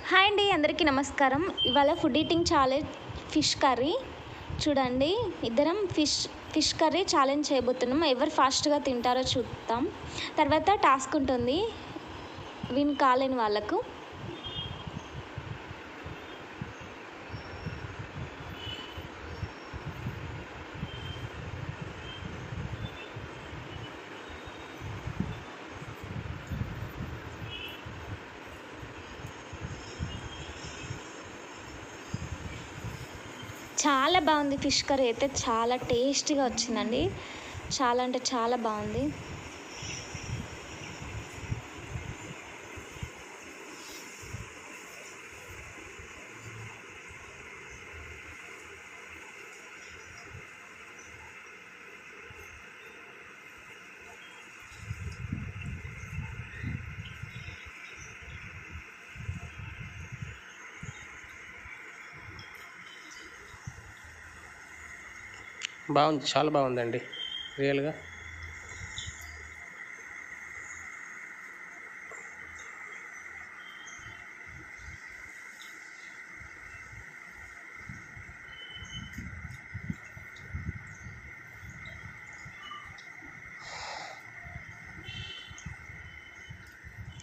Hi అండి, అందరికీ నమస్కారం. ఇవాళ food eating challenge fish curry. చూడండి, ఇద్దరం ఫిష్ కర్రీ ఛాలెంజ్ చేయబోతున్నాం. ఎవరు ఫాస్ట్గా తింటారో చూద్దాం. తర్వాత టాస్క్ ఉంటుంది విన్ కాలేని వాళ్ళకు. చాలా బాగుంది. ఫిష్ కర్రీ అయితే చాలా టేస్టీగా వచ్చిందండి. చాలా అంటే చాలా బాగుంది. బాగుంది, చాలా బాగుందండి రియల్గా.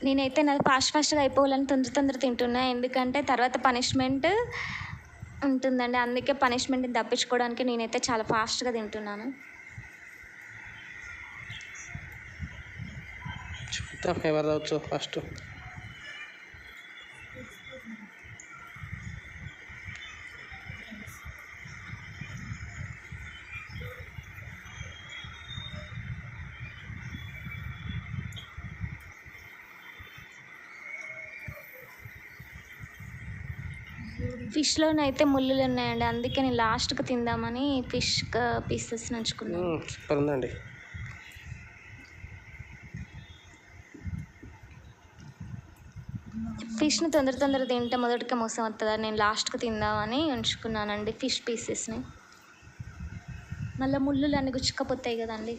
నేనైతే నాది ఫాస్ట్గా అయిపోవాలని తొందర తింటున్నా. ఎందుకంటే తర్వాత పనిష్మెంట్ ఉంటుందండి. అందుకే పనిష్మెంట్ని తప్పించుకోవడానికి నేనైతే చాలా ఫాస్ట్గా తింటున్నాను. చూద్దాం ఎవరు రావచ్చు ఫస్ట్. ఫిష్లోనైతే ముళ్ళులు ఉన్నాయండి. అందుకే నేను లాస్ట్కి తిందామని ఫిష్ పీసెస్ నంచుకున్నాను. సూపర్ ఉందండి. ఫిష్ని తొందర తింటే మొదటిగా మోసం వస్తుందా, నేను లాస్ట్కి తిందామని ఉంచుకున్నానండి ఫిష్ పీసెస్ని. మళ్ళీ ముళ్ళులు అన్నీ గుచ్చుకపోతాయి కదండి.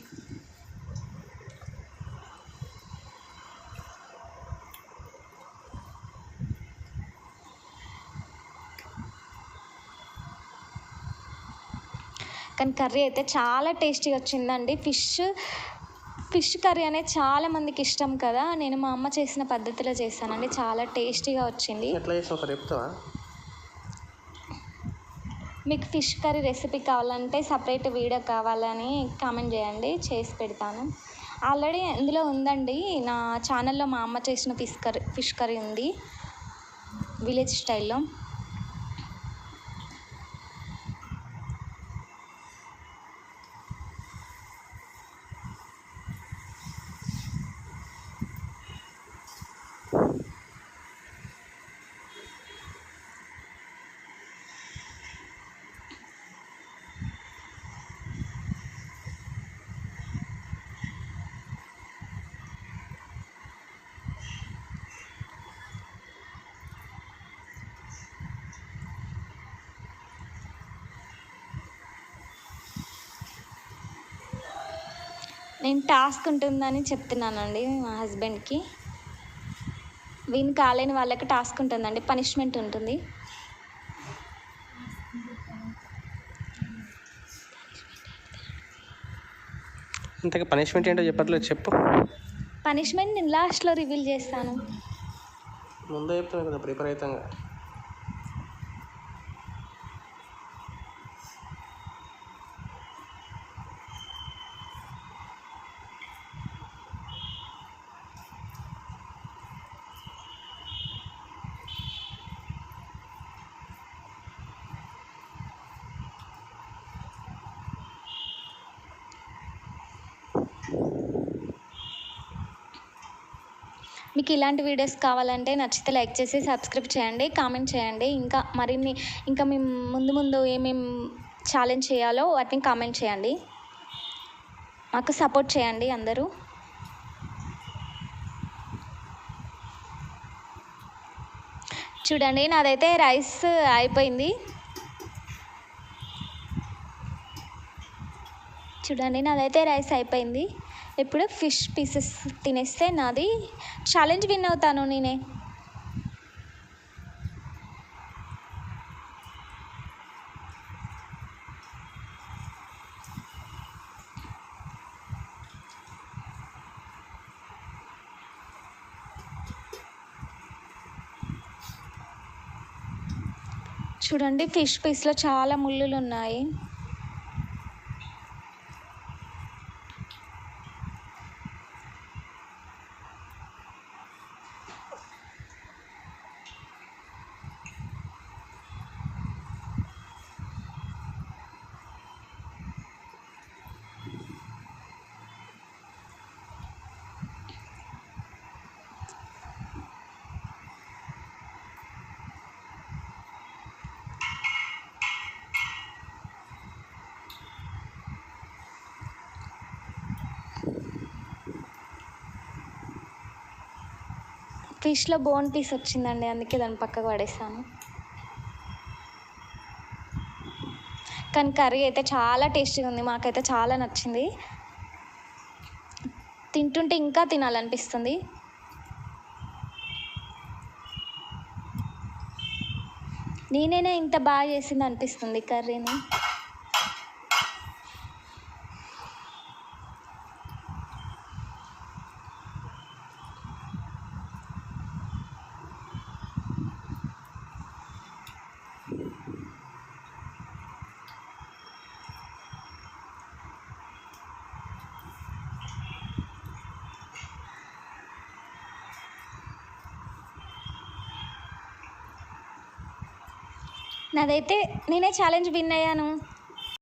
కానీ కర్రీ అయితే చాలా టేస్టీగా వచ్చిందండి. ఫిష్ కర్రీ అనేది చాలా మందికి ఇష్టం కదా. నేను మా అమ్మ చేసిన పద్ధతిలో చేశానండి. చాలా టేస్టీగా వచ్చింది. ఎట్లా చేసావు ఒకటి చెప్తావా? మీకు ఫిష్ కర్రీ రెసిపీ కావాలంటే సపరేట్ వీడియో కావాలని కామెంట్ చేయండి, చేసి పెడతాను. ఆల్రెడీ ఇందులో ఉందండి, నా ఛానల్లో మా అమ్మ చేసిన ఫిష్ కర్రీ ఉంది విలేజ్ స్టైల్లో. నేను టాస్క్ ఉంటుందని చెప్తున్నానండి మా హస్బెండ్కి. విన్ కాలేని వాళ్ళకి టాస్క్ ఉంటుందండి, పనిష్మెంట్ ఉంటుంది. ఇంతకీ పనిష్మెంట్ ఏంటో చెప్పట్లేదు, చెప్పు. పనిష్మెంట్ నేను లాస్ట్లో రివీల్ చేస్తాను. ముందే చెప్తాను కదా విపరీతంగా. మీకు ఇలాంటి వీడియోస్ కావాలంటే నచ్చితే లైక్ చేసి సబ్స్క్రైబ్ చేయండి, కామెంట్ చేయండి. ఇంకా మేము ముందు ఏమేమి ఛాలెంజ్ చేయాలో వాటిని కామెంట్ చేయండి. మాకు సపోర్ట్ చేయండి అందరూ. చూడండి, నాదైతే రైస్ అయిపోయింది. చూడండి, నాదైతే రైస్ అయిపోయింది. ఇప్పుడు ఫిష్ పీసెస్ తినేస్తే నాది ఛాలెంజ్ విన్ అవుతాను నేనే. చూడండి ఫిష్ పీస్లో చాలా ముళ్ళులు ఉన్నాయి. ఫిష్లో బోన్ పీస్ వచ్చిందండి, అందుకే దాన్ని పక్కకు పడేసాను. కానీ కర్రీ అయితే చాలా టేస్టీగా ఉంది, మాకైతే చాలా నచ్చింది. తింటుంటే ఇంకా తినాలనిపిస్తుంది. నేనైనా ఇంత బాగా చేసింది అనిపిస్తుంది కర్రీని. నాదైతే నేనే ఛాలెంజ్ విన్ అయ్యాను.